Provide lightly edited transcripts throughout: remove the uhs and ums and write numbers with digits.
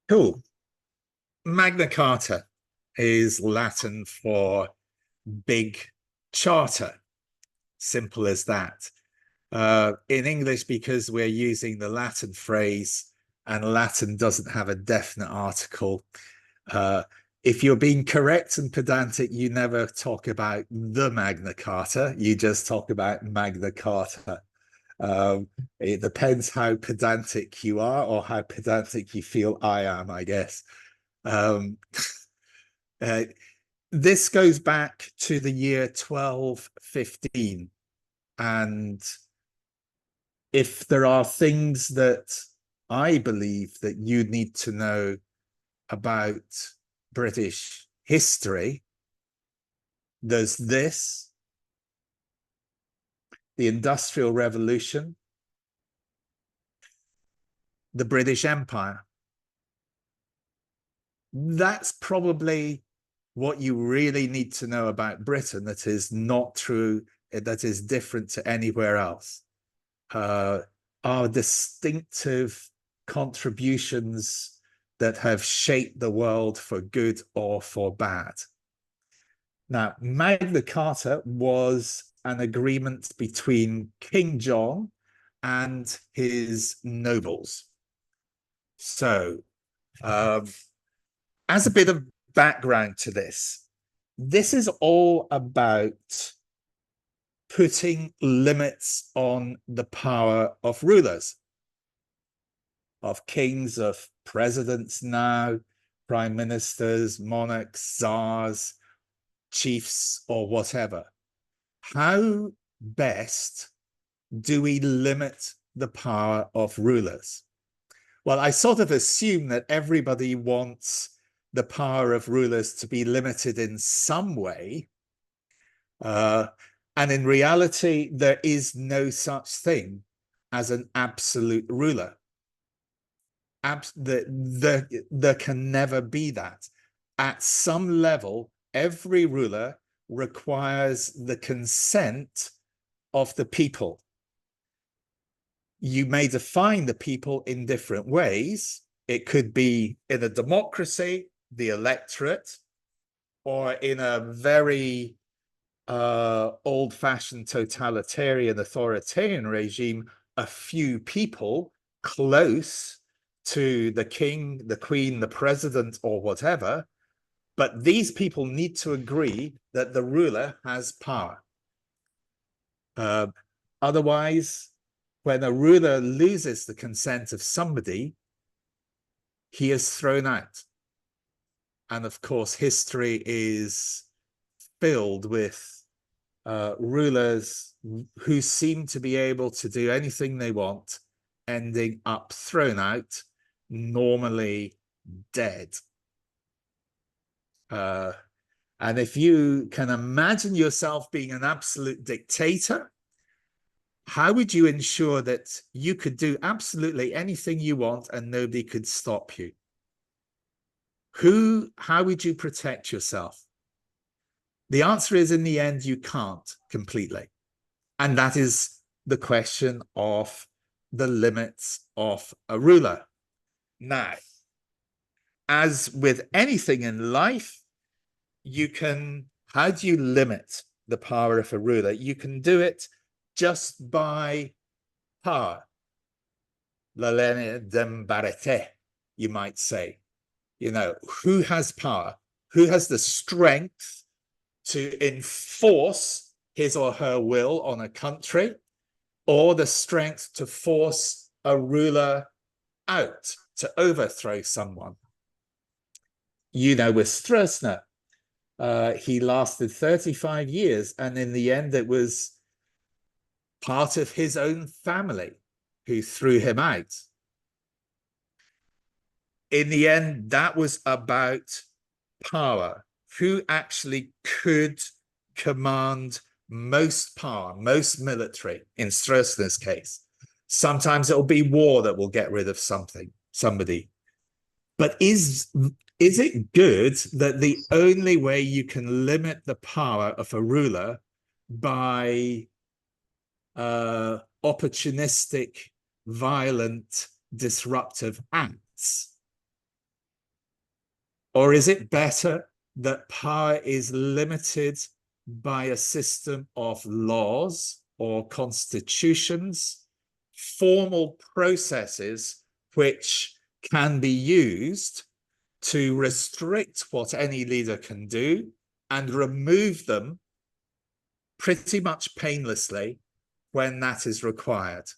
Cool. Magna Carta is Latin for big charter. Simple as that. In English, because we're using the Latin phrase and Latin doesn't have a definite article, uh, if you're being correct and pedantic, you never talk about the Magna Carta, you just talk about Magna Carta. Um, it depends how pedantic you are or how pedantic you feel I am, I guess. Um, uh, this goes back to the year 1215. And if there are things that I believe that you need to know about British history, there's this, the Industrial Revolution, the British Empire. That's probably what you really need to know about Britain that is not true, that is different to anywhere else. Our distinctive contributions that have shaped the world for good or for bad. Now, Magna Carta was an agreement between King John and his nobles. So, um, as a bit of background to this, this is all about putting limits on the power of rulers, of kings, of presidents now, prime ministers, monarchs, czars, chiefs, or whatever. How best do we limit the power of rulers? Well, I sort of assume that everybody wants the power of rulers to be limited in some way. And in reality, there is no such thing as an absolute ruler. There can never be that. At some level, every ruler requires the consent of the people. You may define the people in different ways. It could be in a democracy, the electorate, or in a very old-fashioned totalitarian authoritarian regime, a few people close to the king, the queen, the president, or whatever. But these people need to agree that the ruler has power. Uh, Otherwise, when a ruler loses the consent of somebody, he is thrown out. And of course, history is filled with rulers who seem to be able to do anything they want, ending up thrown out, normally dead. And if you can imagine yourself being an absolute dictator, how would you ensure that you could do absolutely anything you want and nobody could stop you? How would you protect yourself? The answer is, in the end, you can't completely. And that is the question of the limits of a ruler. Now, as with anything in life, how do you limit the power of a ruler? You can do it just by power. La laine d'embarete, you might say. Who has power? Who has the strength to enforce his or her will on a country, or the strength to force a ruler out, to overthrow someone? With Stroessner, he lasted 35 years, and in the end, it was part of his own family who threw him out. In the end, that was about power. Who actually could command most power, most military, in Stroessner's case? Sometimes it'll be war that will get rid of somebody. But is it good that the only way you can limit the power of a ruler by opportunistic, violent, disruptive acts? Or is it better that power is limited by a system of laws or constitutions, formal processes which can be used to restrict what any leader can do and remove them pretty much painlessly when that is required?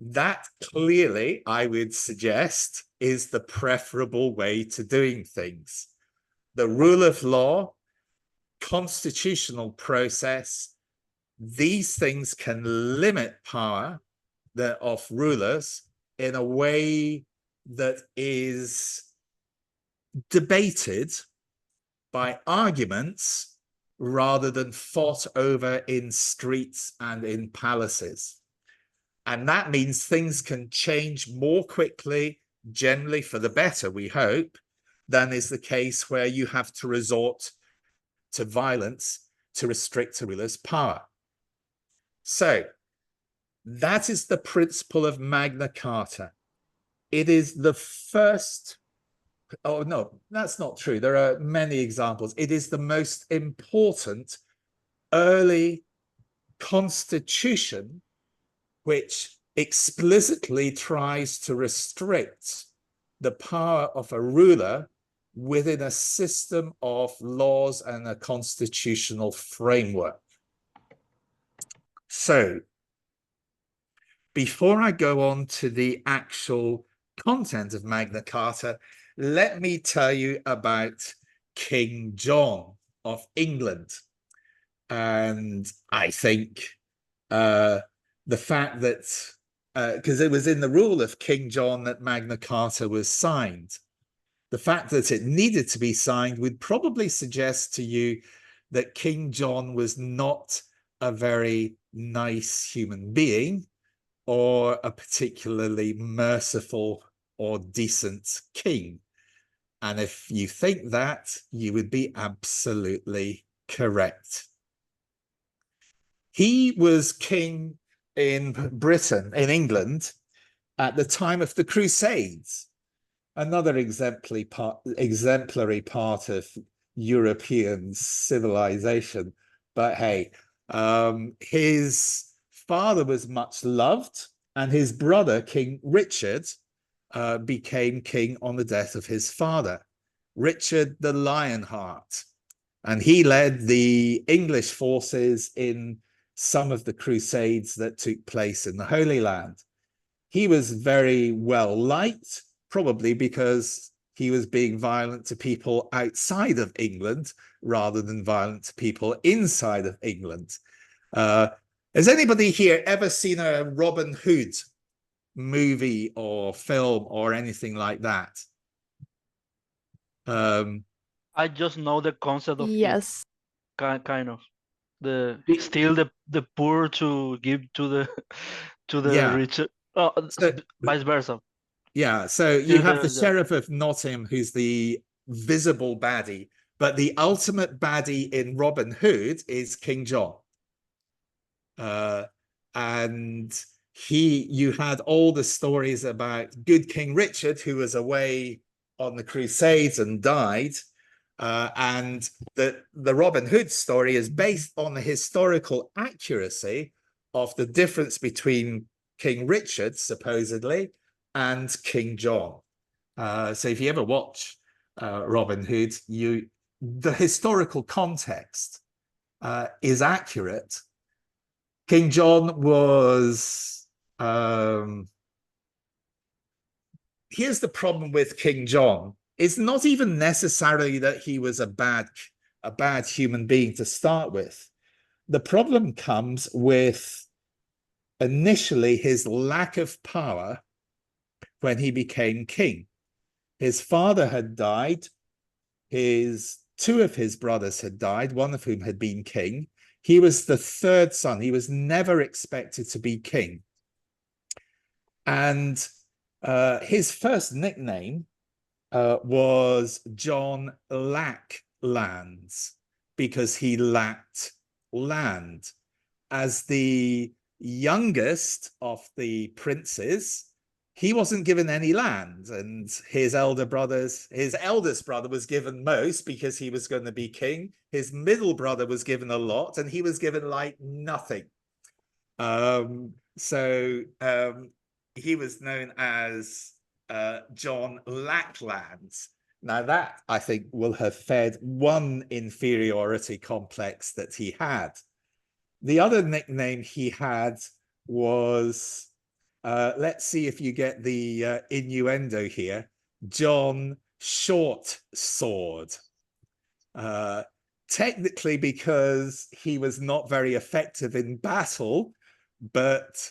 That clearly, I would suggest, is the preferable way to doing things. The rule of law, constitutional process, these things can limit power of rulers in a way that is debated by arguments rather than fought over in streets and in palaces. And that means things can change more quickly, generally for the better, we hope, than is the case where you have to resort to violence to restrict a ruler's power. So that is the principle of Magna Carta. It is the first, oh no, that's not true. There are many examples. It is the most important early constitution which explicitly tries to restrict the power of a ruler within a system of laws and a constitutional framework. So, before I go on to the actual content of Magna Carta, let me tell you about King John of England. And I think the fact that, because it was in the rule of King John that Magna Carta was signed, the fact that it needed to be signed would probably suggest to you that King John was not a very nice human being or a particularly merciful or decent king. And if you think that, you would be absolutely correct. He was king in Britain, in England, at the time of the Crusades, another exemplary part of European civilization. But hey, his father was much loved, and his brother, King Richard, became king on the death of his father, Richard the Lionheart. And he led the English forces in some of the crusades that took place in the Holy Land. He was very well liked, probably because he was being violent to people outside of England rather than violent to people inside of England. Has anybody here ever seen a Robin Hood movie or film or anything like that? I just know the concept of it, Yes. kind of steal the poor to give to the Yeah. rich, So, vice versa. yeah, so you have the Sheriff of Nottingham, who's the visible baddie, but the ultimate baddie in Robin Hood is King John. And you had all the stories about good King Richard, who was away on the Crusades and died. And the Robin Hood story is based on the historical accuracy of the difference between King Richard, supposedly, and King John. So if you ever watch Robin Hood, the historical context is accurate. King John was here's the problem with King John. It's not even necessarily that he was a bad human being to start with. The problem comes with initially his lack of power when he became king. His father had died. Two of his brothers had died, one of whom had been king. He was the third son. He was never expected to be king. And his first nickname was John Lacklands, because he lacked land. As the youngest of the princes, he wasn't given any land, and his eldest brother was given most because he was going to be king. His middle brother was given a lot, and he was given like nothing. So he was known as John Lacklands. Now that, I think, will have fed one inferiority complex that he had. The other nickname he had was, let's see if you get the innuendo here, John Short Sword. Technically because he was not very effective in battle, but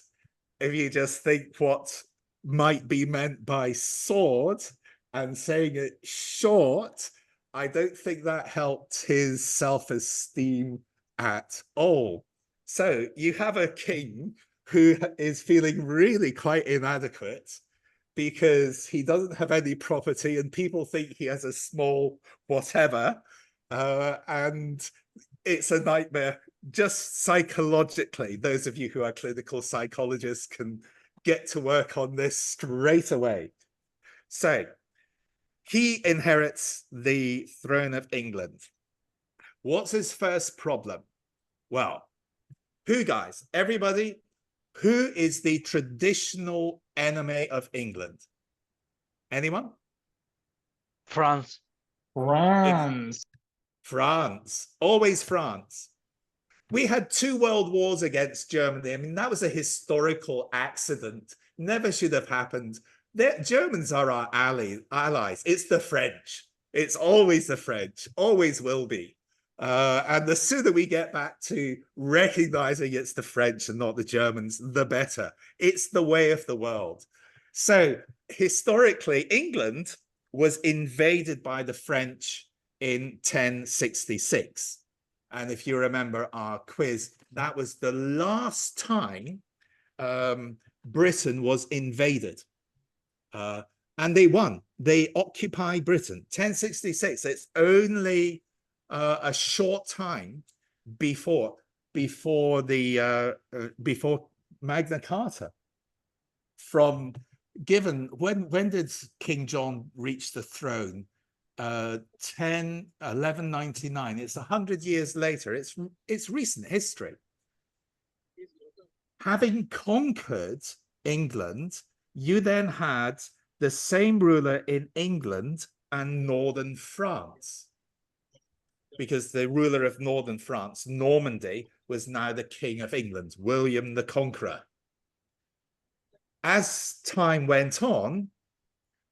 if you just think what might be meant by sword and saying it short, I don't think that helped his self-esteem at all. So you have a king who is feeling really quite inadequate because he doesn't have any property and people think he has a small whatever, and it's a nightmare. Just psychologically, those of you who are clinical psychologists can get to work on this straight away. So he inherits the throne of England. What's his first problem? Well, guys, everybody, who is the traditional enemy of England? Anyone? France. France. France, always France. We had 2 world wars against Germany. I mean, that was a historical accident. Never should have happened. The Germans are our allies. It's the French. It's always the French, always will be. And the sooner we get back to recognizing it's the French and not the Germans, the better. It's the way of the world. So historically, England was invaded by the French in 1066. And if you remember our quiz, that was the last time Britain was invaded. And they won. They occupied Britain. 1066. It's only a short time before Magna Carta. When did King John reach the throne? 1199. It's 100 years later. It's recent history. Having conquered England, you then had the same ruler in England and northern France, because the ruler of northern France, Normandy, was now the king of England, William the Conqueror. As time went on,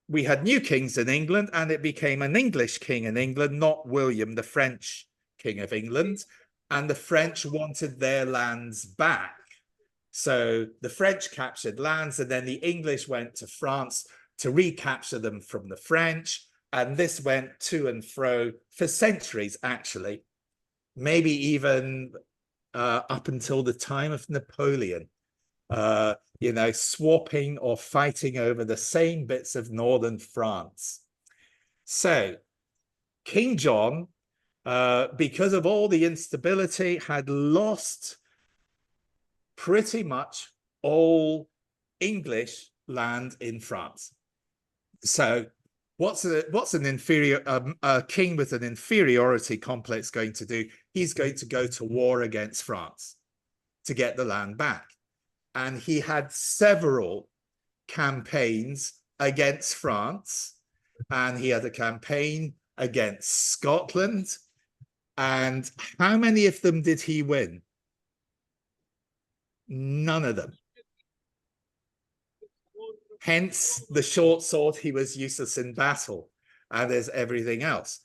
we had new kings in England, and it became an English king in England, not William, the French king of England. And the French wanted their lands back. So the French captured lands, and then the English went to France to recapture them from the French. And this went to and fro for centuries, actually, maybe even up until the time of Napoleon. Swapping or fighting over the same bits of northern France. So King John, because of all the instability, had lost pretty much all English land in France. So what's an inferior a king with an inferiority complex going to do? He's going to go to war against France to get the land back. And he had several campaigns against France, and he had a campaign against Scotland. And how many of them did he win? None of them. Hence the short sword. He was useless in battle, and there's everything else.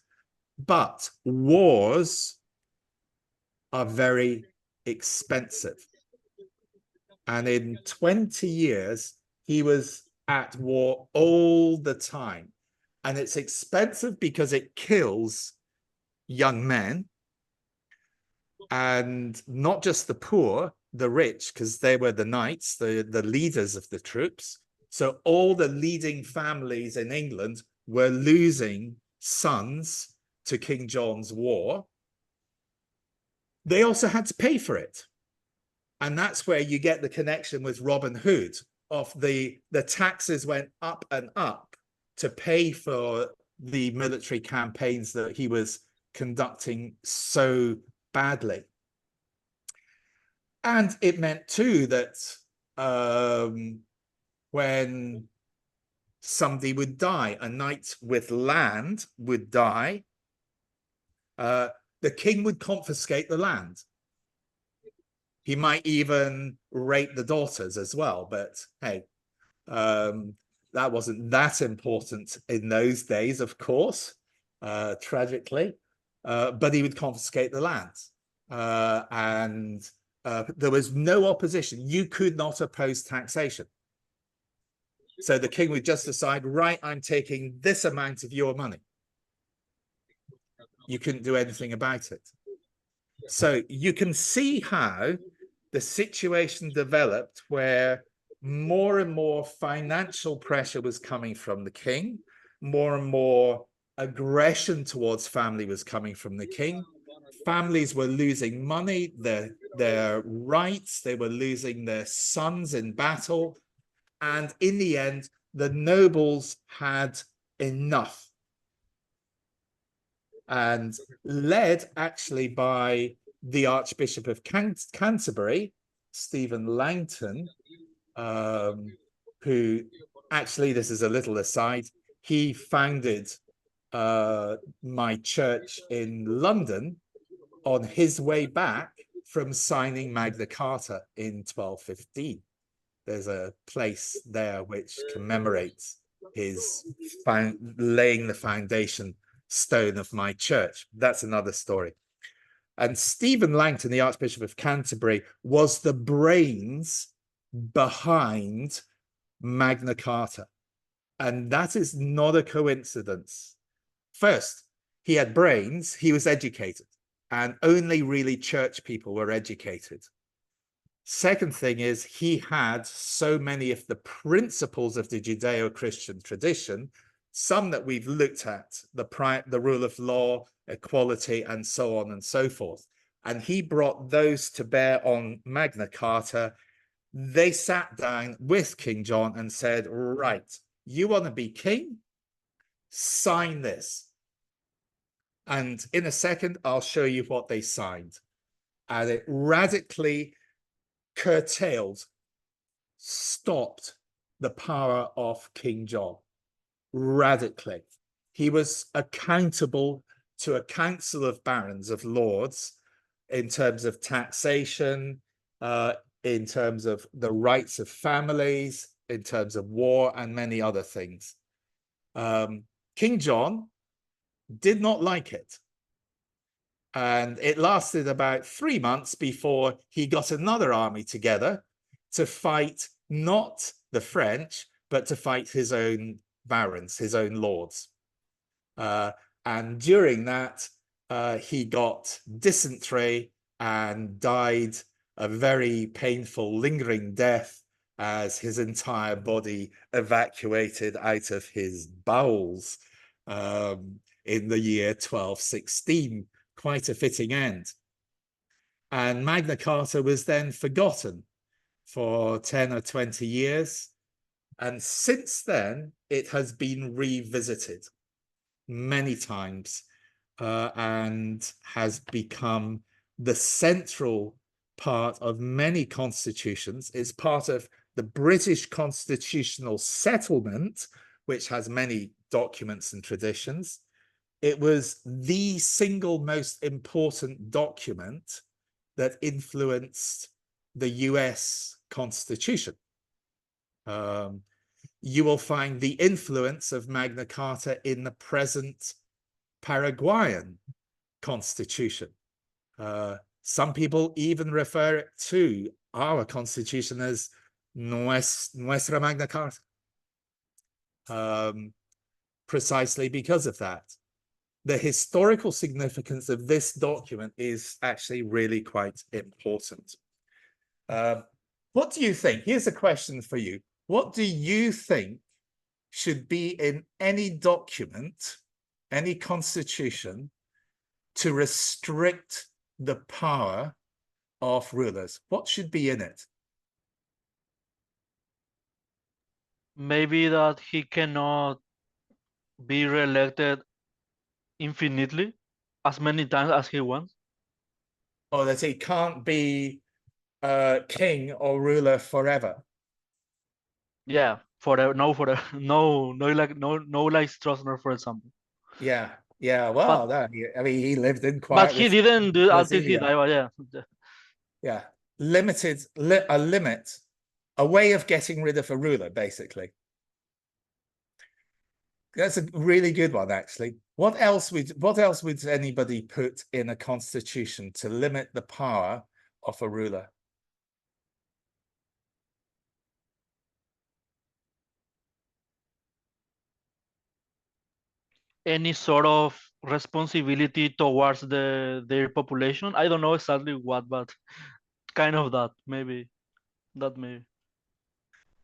But wars are very expensive. And in 20 years, he was at war all the time. And it's expensive because it kills young men. And not just the poor, the rich, because they were the knights, the leaders of the troops. So all the leading families in England were losing sons to King John's war. They also had to pay for it. And that's where you get the connection with Robin Hood. the taxes went up and up to pay for the military campaigns that he was conducting so badly. And it meant too that when somebody would die, a knight with land would die, the king would confiscate the land. He might even rape the daughters as well, but hey, that wasn't that important in those days, of course, tragically, but he would confiscate the land. And there was no opposition. You could not oppose taxation. So the king would just decide, right, I'm taking this amount of your money. You couldn't do anything about it. So you can see how the situation developed where more and more financial pressure was coming from the king, more and more aggression towards family was coming from the king. Families were losing money, their rights, they were losing their sons in battle. And in the end, the nobles had enough. And led actually by the Archbishop of Canterbury, Stephen Langton, who actually, this is a little aside, he founded my church in London on his way back from signing Magna Carta in 1215. There's a place there which commemorates his laying the foundation stone of my church. That's another story. And Stephen Langton, the Archbishop of Canterbury, was the brains behind Magna Carta. And that is not a coincidence. First, he had brains, he was educated, and only really church people were educated. Second thing is, he had so many of the principles of the Judeo-Christian tradition, some that we've looked at, the rule of law, equality, and so on and so forth. And he brought those to bear on Magna Carta. They sat down with King John and said, right, you want to be king? Sign this. And in a second, I'll show you what they signed. And it radically curtailed, stopped the power of King John radically. He was accountable to a council of barons, of lords, in terms of taxation, in terms of the rights of families, in terms of war, and many other things. King John did not like it. And it lasted about 3 months before he got another army together to fight not the French, but to fight his own barons, his own lords. And during that, he got dysentery and died a very painful, lingering death as his entire body evacuated out of his bowels in the year 1216. Quite a fitting end. And Magna Carta was then forgotten for 10 or 20 years. And since then, it has been revisited many times and has become the central part of many constitutions. It's part of the British constitutional settlement, which has many documents and traditions. It was the single most important document that influenced the US Constitution. You will find the influence of Magna Carta in the present Paraguayan Constitution. Some people even refer to our Constitution as Nuestra Magna Carta, precisely because of that. The historical significance of this document is actually really quite important. What do you think? Here's a question for you. What do you think should be in any document, any constitution, to restrict the power of rulers? What should be in it? maybe that he cannot be reelected infinitely as many times as he wants. Or that he can't be king or ruler forever. Yeah, forever. No, forever. No, like Stroessner, for example. Yeah, yeah. But Well, that, I mean, he lived in but quiet he didn't do it until he Brasilia. died. But yeah, Yeah, a limit, a way of getting rid of a ruler, basically. That's a really good one, actually. What else would anybody put in a constitution to limit the power of a ruler? any sort of responsibility towards their population. I don't know exactly what, but kind of that maybe. That maybe.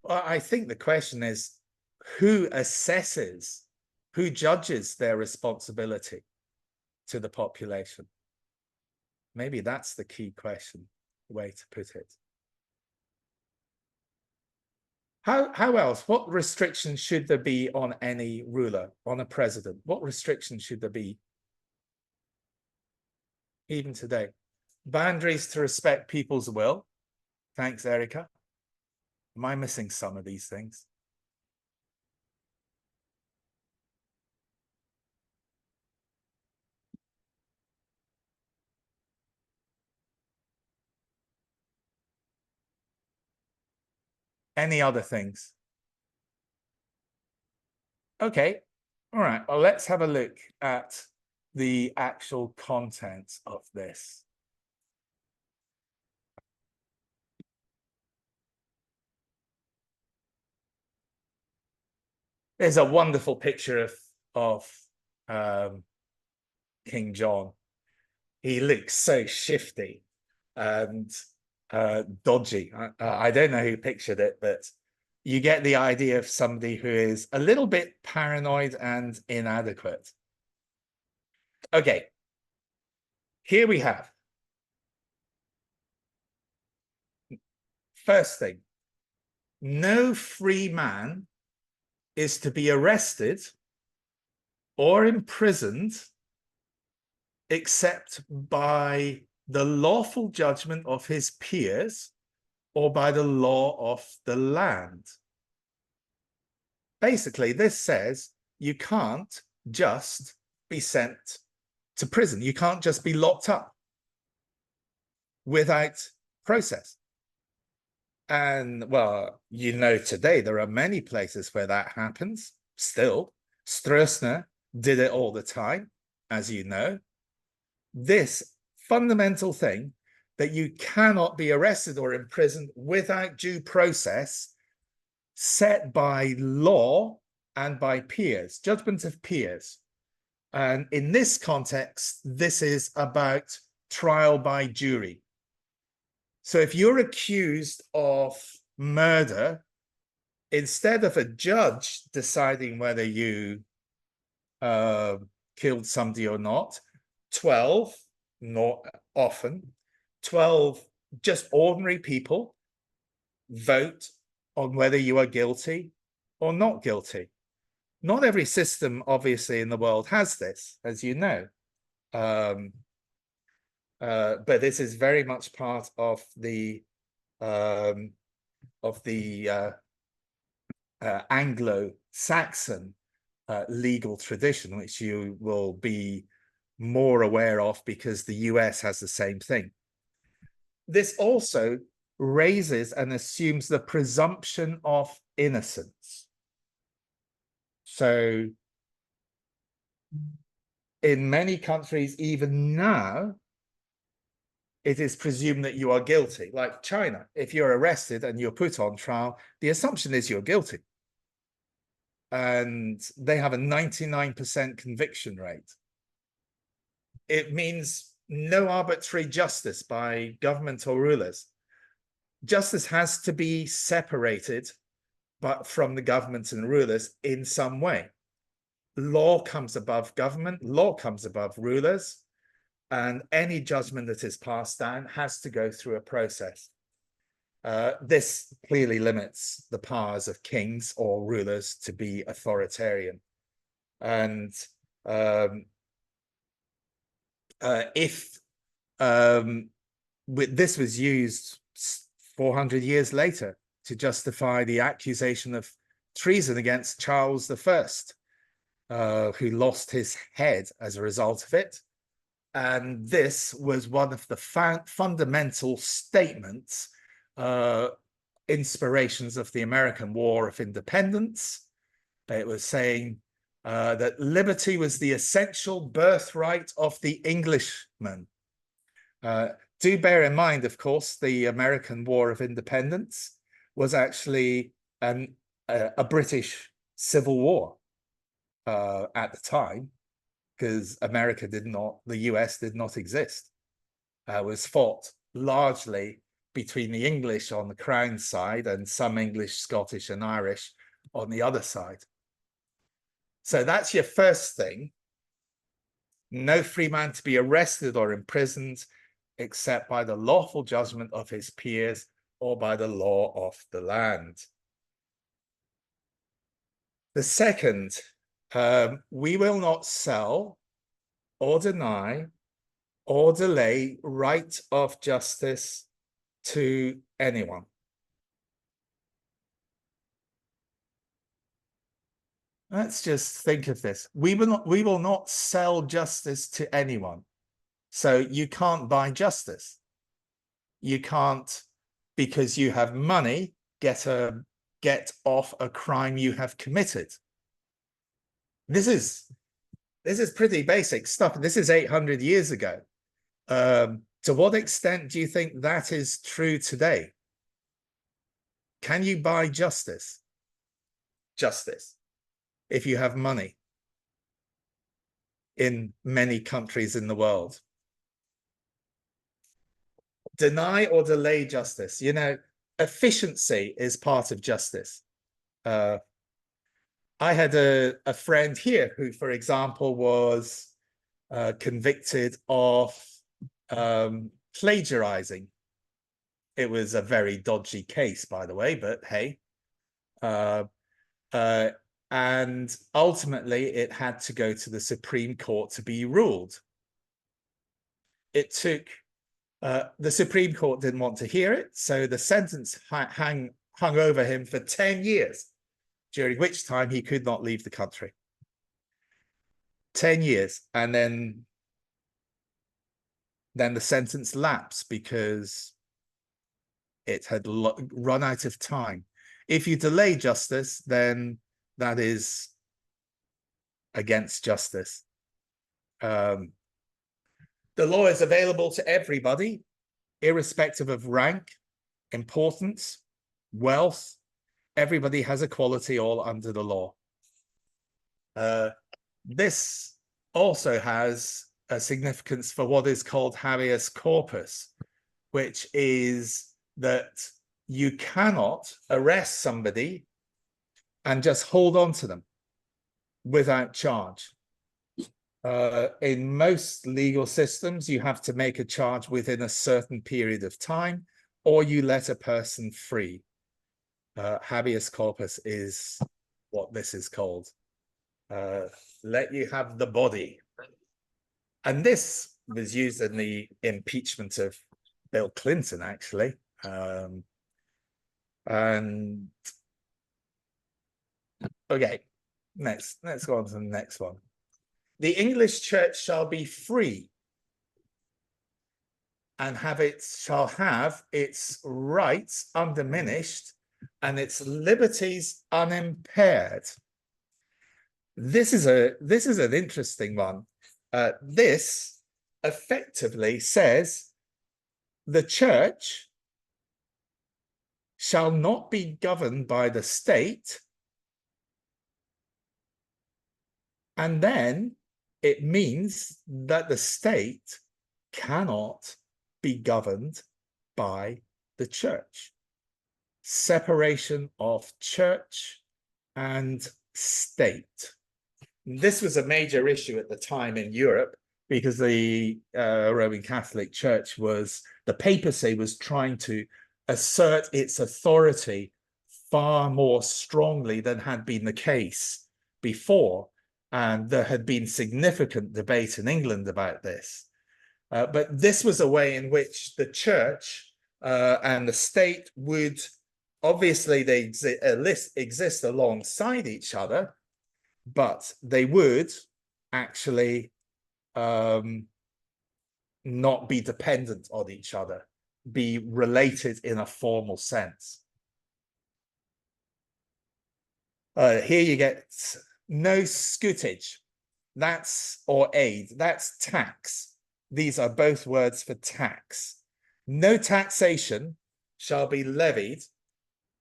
Well, I think the question is who assesses, who judges their responsibility to the population? Maybe that's the key question, way to put it. How else? What restrictions should there be on any ruler, on a president? What restrictions should there be even today? Boundaries to respect people's will. Thanks, Erica. Am I missing some of these things? Any other things? Okay. All right. Well, let's have a look at the actual content of this. There's a wonderful picture of King John. He looks so shifty and dodgy. I don't know who pictured it, but you get the idea of somebody who is a little bit paranoid and inadequate. Okay, here we have. First thing, no free man is to be arrested or imprisoned except by the lawful judgment of his peers or by the law of the land. Basically, this says you can't just be sent to prison. You can't just be locked up without process. And well, you know, today there are many places where that happens still. Stroessner did it all the time, as you know. This fundamental thing that you cannot be arrested or imprisoned without due process set by law and by peers, judgment of peers. And in this context, this is about trial by jury. So if you're accused of murder, instead of a judge deciding whether you killed somebody or not, 12, not often, 12 just ordinary people vote on whether you are guilty or not guilty. Not every system, obviously, in the world has this, as you know. But this is very much part of the Anglo-Saxon legal tradition, which you will be more aware of because the US has the same thing. This also raises and assumes the presumption of innocence. So in many countries, even now, it is presumed that you are guilty. Like China, if you're arrested and you're put on trial, the assumption is you're guilty. And they have a 99% conviction rate. It means no arbitrary justice by government or rulers. Justice has to be separated but from the government and rulers in some way. Law comes above government, law comes above rulers, and any judgment that is passed down has to go through a process. This clearly limits the powers of kings or rulers to be authoritarian. And if this was used 400 years later to justify the accusation of treason against Charles I, who lost his head as a result of it. And this was one of the fundamental statements, inspirations of the American War of Independence. It was saying that liberty was the essential birthright of the Englishman. Do bear in mind, of course, the American War of Independence was actually a British civil war at the time, because America the US did not exist. It was fought largely between the English on the Crown side and some English, Scottish, and Irish on the other side. So that's your first thing. No free man to be arrested or imprisoned except by the lawful judgment of his peers or by the law of the land. The second, we will not sell or deny or delay right of justice to anyone. Let's just think of this. We will not sell justice to anyone. So you can't buy justice. You can't, because you have money, get off a crime you have committed. This is pretty basic stuff. This is 800 years ago. To what extent do you think that is true today? Can you buy justice? Justice, if you have money in many countries in the world. Deny or delay justice. You know, efficiency is part of justice. I had a friend here who, for example, was convicted of plagiarizing. It was a very dodgy case, by the way, but hey. And ultimately, it had to go to the Supreme Court to be ruled. It took, the Supreme Court didn't want to hear it, so the sentence hung over him for 10 years, during which time he could not leave the country. 10 years, and then the sentence lapsed because it had run out of time. If you delay justice, then that is against justice. The law is available to everybody, irrespective of rank, importance, wealth. Everybody has equality all under the law. This also has a significance for what is called habeas corpus, which is that you cannot arrest somebody and just hold on to them without charge. In most legal systems, you have to make a charge within a certain period of time, or you let a person free. Habeas corpus is what this is called. Let you have the body. And this was used in the impeachment of Bill Clinton, actually. And okay, let's go on to the next one. The English church shall be free and shall have its rights undiminished and its liberties unimpaired. This is an interesting one. This effectively says the church shall not be governed by the state, and then it means that the state cannot be governed by the church. Separation of church and state. This was a major issue at the time in Europe because the Roman Catholic Church the papacy was trying to assert its authority far more strongly than had been the case before. And there had been significant debate in England about this. But this was a way in which the church and the state would, obviously they exist alongside each other, but they would actually not be dependent on each other, be related in a formal sense. Here you get no scutage, or aid, that's tax. These are both words for tax. No taxation shall be levied,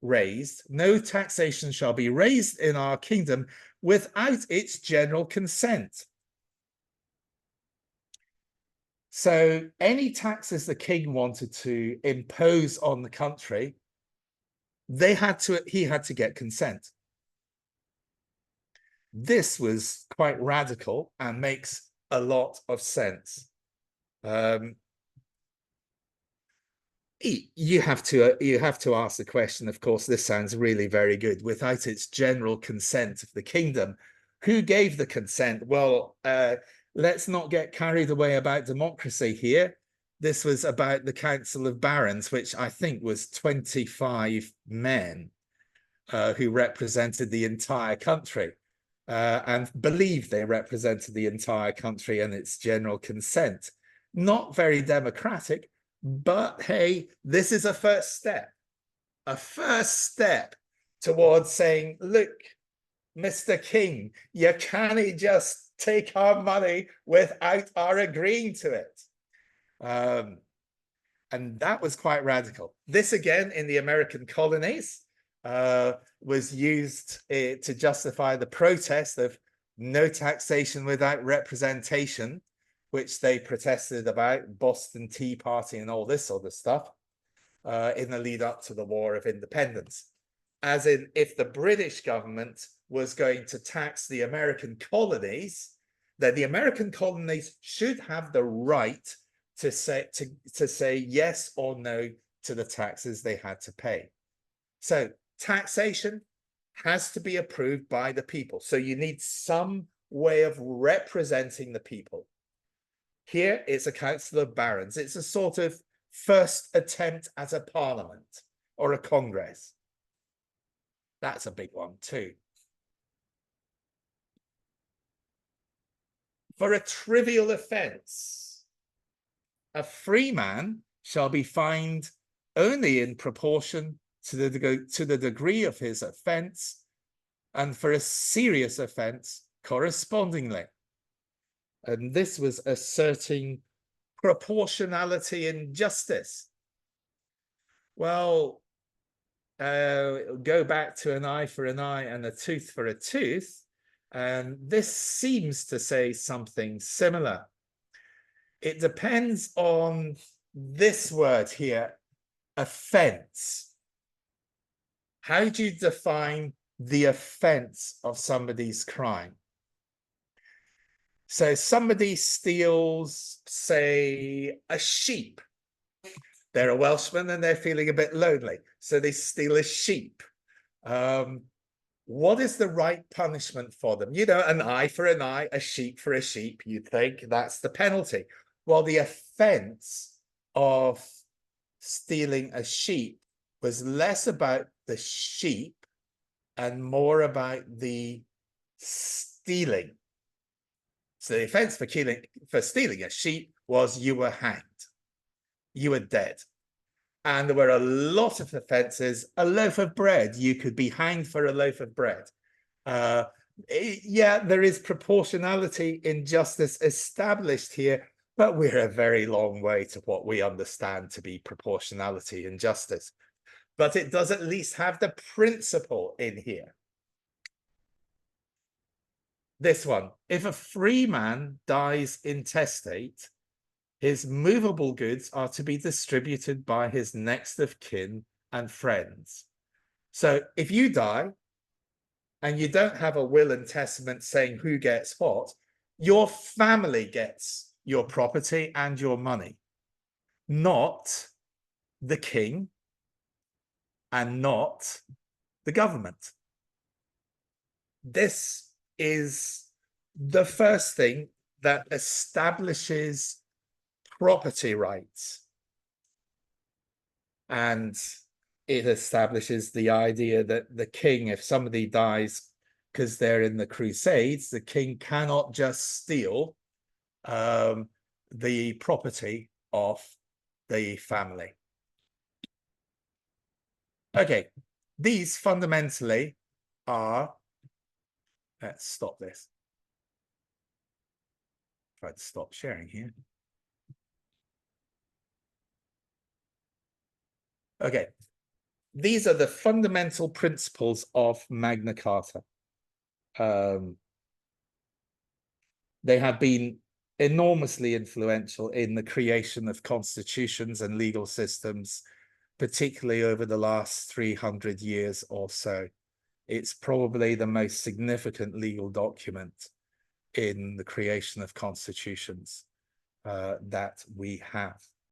raised. No taxation shall be raised in our kingdom without its general consent. So any taxes the king wanted to impose on the country, he had to get consent. This was quite radical and makes a lot of sense. You have to ask the question, of course, this sounds really very good. Without its general consent of the kingdom, who gave the consent? Well, let's not get carried away about democracy here. This was about the Council of Barons, which I think was 25 men who represented the entire country and believed they represented the entire country and its general consent. Not very democratic, but hey, this is a first step towards saying, look, Mr. King, you can't just take our money without our agreeing to it. And that was quite radical. This again in the American colonies was used to justify the protest of no taxation without representation, which they protested about, Boston Tea Party and all this sort of stuff, in the lead up to the War of Independence. As in, if the British government was going to tax the American colonies, then the American colonies should have the right to say yes or no to the taxes they had to pay. So taxation has to be approved by the people. So you need some way of representing the people. Here it's a Council of Barons. It's a sort of first attempt at a parliament or a congress. That's a big one too. For a trivial offence, a free man shall be fined only in proportion to the degree of his offence, and for a serious offence correspondingly. And this was asserting proportionality in justice. Well, go back to an eye for an eye and a tooth for a tooth, and this seems to say something similar. It depends on this word here, offence. How do you define the offence of somebody's crime? So somebody steals, say, a sheep. They're a Welshman and they're feeling a bit lonely, so they steal a sheep. What is the right punishment for them? You know, an eye for an eye, a sheep for a sheep. You'd think that's the penalty. Well, the offence of stealing a sheep was less about the sheep and more about the stealing. So the offence for stealing a sheep was you were hanged. You were dead. And there were a lot of offences. A loaf of bread, you could be hanged for a loaf of bread. Yeah, there is proportionality in justice established here, but we're a very long way to what we understand to be proportionality in justice. But it does at least have the principle in here. This one, if a free man dies intestate, his movable goods are to be distributed by his next of kin and friends. So if you die and you don't have a will and testament saying who gets what, your family gets your property and your money, not the king and not the government. This is the first thing that establishes property rights. And it establishes the idea that the king, if somebody dies because they're in the Crusades, the king cannot just steal the property of the family. Okay, these fundamentally are, let's stop this. Try to stop sharing here. Okay, these are the fundamental principles of Magna Carta. They have been enormously influential in the creation of constitutions and legal systems, particularly over the last 300 years or so. It's probably the most significant legal document in the creation of constitutions that we have.